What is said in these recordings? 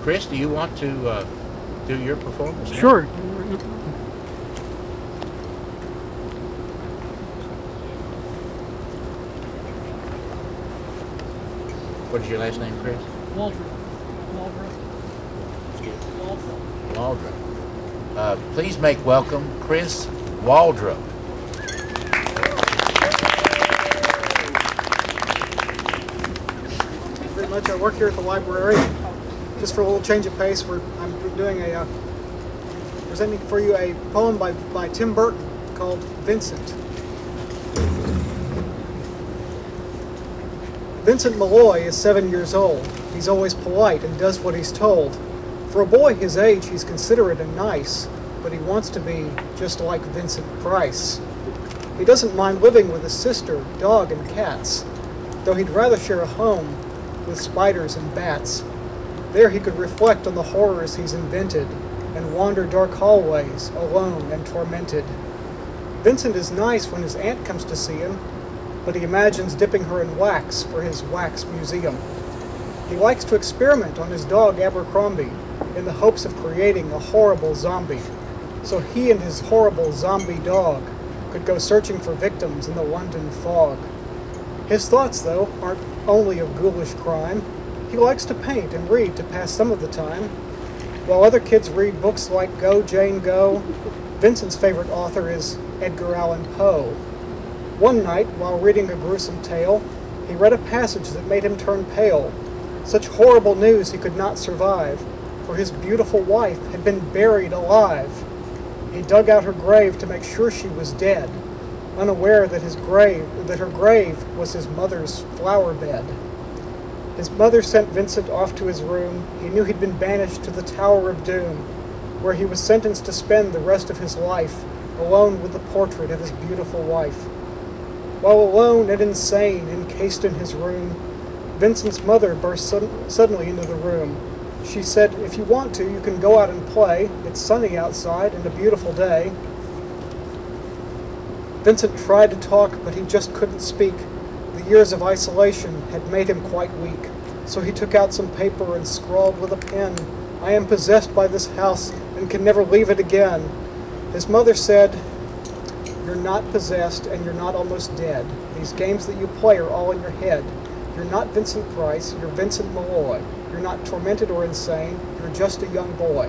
Chris, do you want to do your performance now? Sure. What is your last name, Chris? Waldrop. Waldrop. Please make welcome Chris Waldrop. Very much. I work here at the library. Just for a little change of pace, I'm doing presenting for you a poem by Tim Burton called Vincent. Vincent Malloy is 7 years old. He's always polite and does what he's told. For a boy his age, he's considerate and nice, but he wants to be just like Vincent Price. He doesn't mind living with his sister, dog, and cats, though he'd rather share a home with spiders and bats. There he could reflect on the horrors he's invented and wander dark hallways, alone and tormented. Vincent is nice when his aunt comes to see him, but he imagines dipping her in wax for his wax museum. He likes to experiment on his dog Abercrombie in the hopes of creating a horrible zombie, so he and his horrible zombie dog could go searching for victims in the London fog. His thoughts, though, aren't only of ghoulish crime. He likes to paint and read to pass some of the time. While other kids read books like Go, Jane, Go, Vincent's favorite author is Edgar Allan Poe. One night, while reading a gruesome tale, he read a passage that made him turn pale. Such horrible news he could not survive, for his beautiful wife had been buried alive. He dug out her grave to make sure she was dead, unaware that her grave was his mother's flower bed. His mother sent Vincent off to his room. He knew he'd been banished to the Tower of Doom, where he was sentenced to spend the rest of his life alone with the portrait of his beautiful wife. While alone and insane, encased in his room, Vincent's mother burst suddenly into the room. She said, "If you want to, you can go out and play. It's sunny outside and a beautiful day." Vincent tried to talk, but he just couldn't speak. The years of isolation had made him quite weak. So he took out some paper and scrawled with a pen, "I am possessed by this house and can never leave it again." His mother said, "You're not possessed and you're not almost dead. These games that you play are all in your head. You're not Vincent Price, you're Vincent Malloy. You're not tormented or insane, you're just a young boy.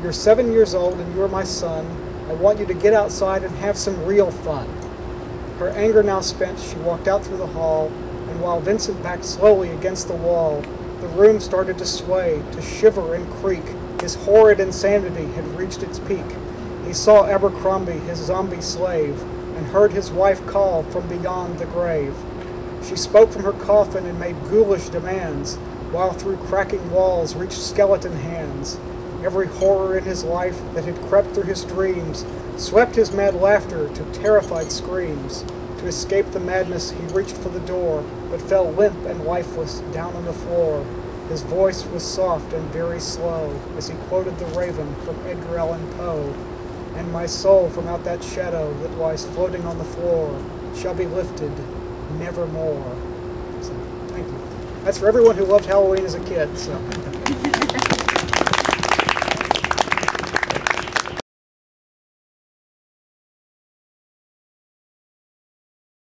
You're 7 years old and you're my son. I want you to get outside and have some real fun." Her anger now spent, she walked out through the hall, and while Vincent backed slowly against the wall, the room started to sway, to shiver and creak. His horrid insanity had reached its peak. He saw Abercrombie, his zombie slave, and heard his wife call from beyond the grave. She spoke from her coffin and made ghoulish demands, while through cracking walls reached skeleton hands. Every horror in his life that had crept through his dreams swept his mad laughter to terrified screams. To escape the madness, he reached for the door, but fell limp and lifeless down on the floor. His voice was soft and very slow as he quoted the Raven from Edgar Allan Poe. "And my soul from out that shadow that lies floating on the floor shall be lifted nevermore." So, thank you. That's for everyone who loved Halloween as a kid. So.